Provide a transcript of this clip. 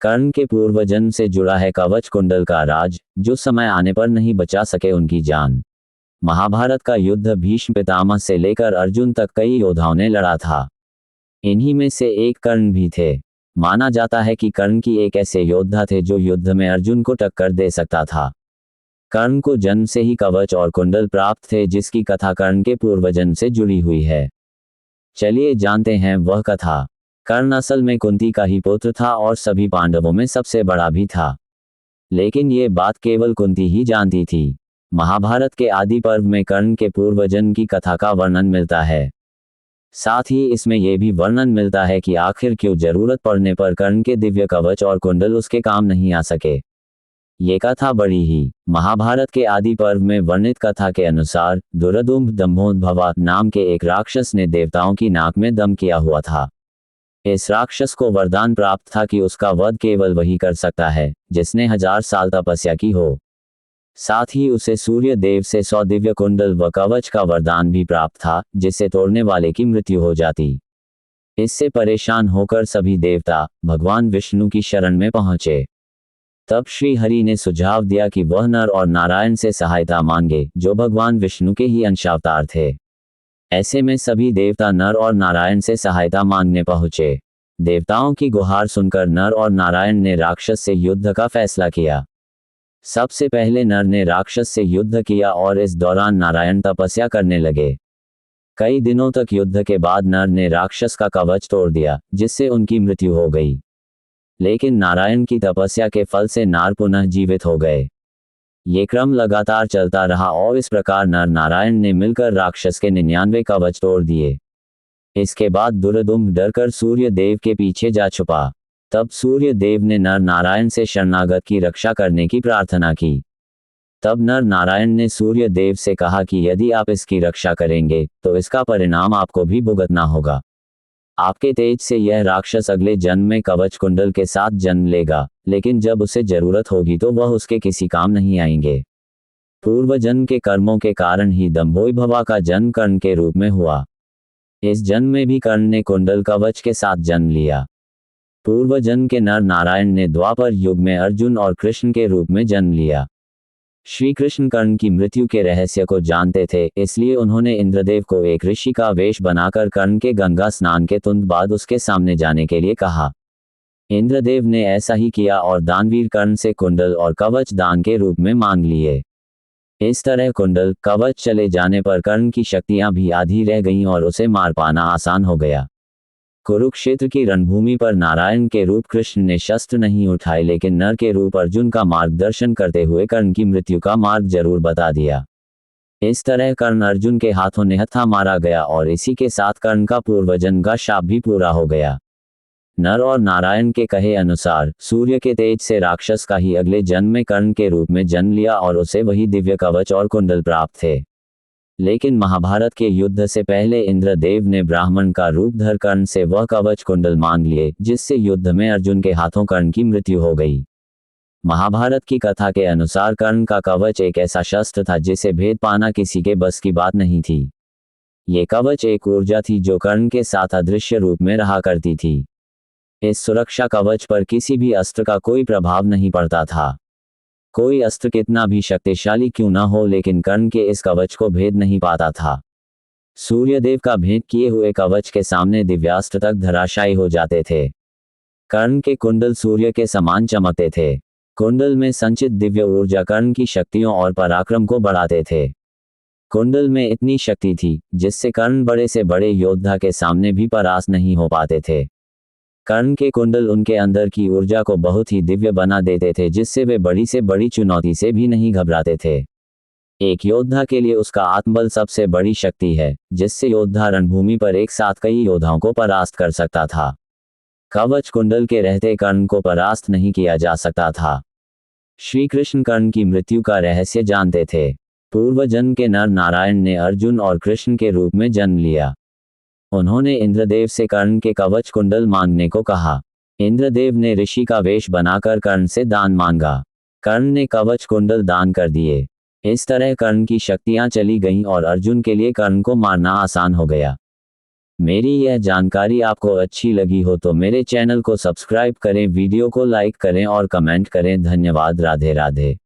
कर्ण के पूर्वजन्म से जुड़ा है कवच कुंडल का राज, जो समय आने पर नहीं बचा सके उनकी जान। महाभारत का युद्ध भीष्म पितामह से लेकर अर्जुन तक कई योद्धाओं ने लड़ा था। इन्हीं में से एक कर्ण भी थे। माना जाता है कि कर्ण की एक ऐसे योद्धा थे जो युद्ध में अर्जुन को टक्कर दे सकता था। कर्ण को जन्म से ही कवच और कुंडल प्राप्त थे, जिसकी कथा कर्ण के पूर्वजन्म से जुड़ी हुई है। चलिए जानते हैं वह कथा। कर्ण असल में कुंती का ही पुत्र था और सभी पांडवों में सबसे बड़ा भी था। लेकिन ये बात केवल कुंती ही जानती थी। महाभारत के आदि पर्व में कर्ण के पूर्वजन्म की कथा का वर्णन मिलता है। साथ ही इसमें यह भी वर्णन मिलता है कि आखिर क्यों जरूरत पड़ने पर कर्ण के दिव्य कवच और कुंडल उसके काम नहीं आ सके। ये कथा बड़ी ही। महाभारत के आदि पर्व में वर्णित कथा के अनुसार दुर्दुम्न दंभोद्भवा नाम के एक राक्षस ने देवताओं की नाक में दम किया हुआ था। इस राक्षस को वरदान प्राप्त था कि उसका वध केवल वही कर सकता है जिसने 1000 साल तपस्या की हो। साथ ही उसे सूर्य देव से 100 दिव्य कुंडल व कवच का वरदान भी प्राप्त था, जिससे तोड़ने वाले की मृत्यु हो जाती। इससे परेशान होकर सभी देवता भगवान विष्णु की शरण में पहुंचे। तब श्री हरि ने सुझाव दिया कि वह नर और नारायण से सहायता मांगे, जो भगवान विष्णु के ही अंशावतार थे। ऐसे में सभी देवता नर और नारायण से सहायता मांगने पहुंचे। देवताओं की गुहार सुनकर नर और नारायण ने राक्षस से युद्ध का फैसला किया। सबसे पहले नर ने राक्षस से युद्ध किया और इस दौरान नारायण तपस्या करने लगे। कई दिनों तक युद्ध के बाद नर ने राक्षस का कवच तोड़ दिया, जिससे उनकी मृत्यु हो गई। लेकिन नारायण की तपस्या के फल से नार पुनः जीवित हो गए। ये क्रम लगातार चलता रहा और इस प्रकार नर नारायण ने मिलकर राक्षस के 99 कवच तोड़ दिए। इसके बाद दुर्दुम्न डरकर सूर्य देव के पीछे जा छुपा। तब सूर्य देव ने नर नारायण से शरणागत की रक्षा करने की प्रार्थना की। तब नर नारायण ने सूर्य देव से कहा कि यदि आप इसकी रक्षा करेंगे तो इसका परिणाम आपको भी भुगतना होगा। आपके तेज से यह राक्षस अगले जन्म में कवच कुंडल के साथ जन्म लेगा, लेकिन जब उसे जरूरत होगी तो वह उसके किसी काम नहीं आएंगे। पूर्व जन्म के कर्मों के कारण ही दंभोद्भवा का जन्म कर्ण के रूप में हुआ। इस जन्म में भी कर्ण ने कुंडल कवच के साथ जन्म लिया। पूर्व जन्म के नर नारायण ने द्वापर युग में अर्जुन और कृष्ण के रूप में जन्म लिया। श्री कृष्ण कर्ण की मृत्यु के रहस्य को जानते थे, इसलिए उन्होंने इंद्रदेव को एक ऋषि का वेश बनाकर कर्ण के गंगा स्नान के तुरंत बाद उसके सामने जाने के लिए कहा। इंद्रदेव ने ऐसा ही किया और दानवीर कर्ण से कुंडल और कवच दान के रूप में मांग लिए। इस तरह कुंडल कवच चले जाने पर कर्ण की शक्तियां भी आधी रह गईं और उसे मार पाना आसान हो गया। कुरुक्षेत्र की रणभूमि पर नारायण के रूप कृष्ण ने शस्त्र नहीं उठाए, लेकिन नर के रूप अर्जुन का मार्गदर्शन करते हुए कर्ण की मृत्यु का मार्ग जरूर बता दिया। इस तरह कर्ण अर्जुन के हाथों निहत्था मारा गया और इसी के साथ कर्ण का पूर्वजन्म का शाप भी पूरा हो गया। नर और नारायण के कहे अनुसार सूर्य के तेज से राक्षस का ही अगले जन्म में कर्ण के रूप में जन्म लिया और उसे वही दिव्य कवच और कुंडल प्राप्त थे। लेकिन महाभारत के युद्ध से पहले इंद्रदेव ने ब्राह्मण का रूप धर कर्ण से वह कवच कुंडल मांग लिए, जिससे युद्ध में अर्जुन के हाथों कर्ण की मृत्यु हो गई। महाभारत की कथा के अनुसार कर्ण का कवच एक ऐसा शस्त्र था जिसे भेद पाना किसी के बस की बात नहीं थी। ये कवच एक ऊर्जा थी जो कर्ण के साथ अदृश्य रूप में रहा करती थी। इस सुरक्षा कवच पर किसी भी अस्त्र का कोई प्रभाव नहीं पड़ता था। कोई अस्त्र कितना भी शक्तिशाली क्यों न हो, लेकिन कर्ण के इस कवच को भेद नहीं पाता था। सूर्यदेव का भेद किए हुए कवच के सामने दिव्यास्त्र तक धराशायी हो जाते थे। कर्ण के कुंडल सूर्य के समान चमकते थे। कुंडल में संचित दिव्य ऊर्जा कर्ण की शक्तियों और पराक्रम को बढ़ाते थे। कुंडल में इतनी शक्ति थी जिससे कर्ण बड़े से बड़े योद्धा के सामने भी परास्त नहीं हो पाते थे। कर्ण के कुंडल उनके अंदर की ऊर्जा को बहुत ही दिव्य बना देते थे, जिससे वे बड़ी से बड़ी चुनौती से भी नहीं घबराते थे। एक योद्धा के लिए उसका आत्मबल सबसे बड़ी शक्ति है, जिससे योद्धा रणभूमि पर एक साथ कई योद्धाओं को परास्त कर सकता था। कवच कुंडल के रहते कर्ण को परास्त नहीं किया जा सकता था। श्री कृष्ण कर्ण की मृत्यु का रहस्य जानते थे। पूर्व जन्म के नर नारायण ने अर्जुन और कृष्ण के रूप में जन्म लिया। उन्होंने इंद्रदेव से कर्ण के कवच कुंडल मांगने को कहा। इंद्रदेव ने ऋषि का वेश बनाकर कर्ण से दान मांगा। कर्ण ने कवच कुंडल दान कर दिए। इस तरह कर्ण की शक्तियां चली गईं और अर्जुन के लिए कर्ण को मारना आसान हो गया। मेरी यह जानकारी आपको अच्छी लगी हो तो मेरे चैनल को सब्सक्राइब करें, वीडियो को लाइक करें और कमेंट करें। धन्यवाद। राधे राधे।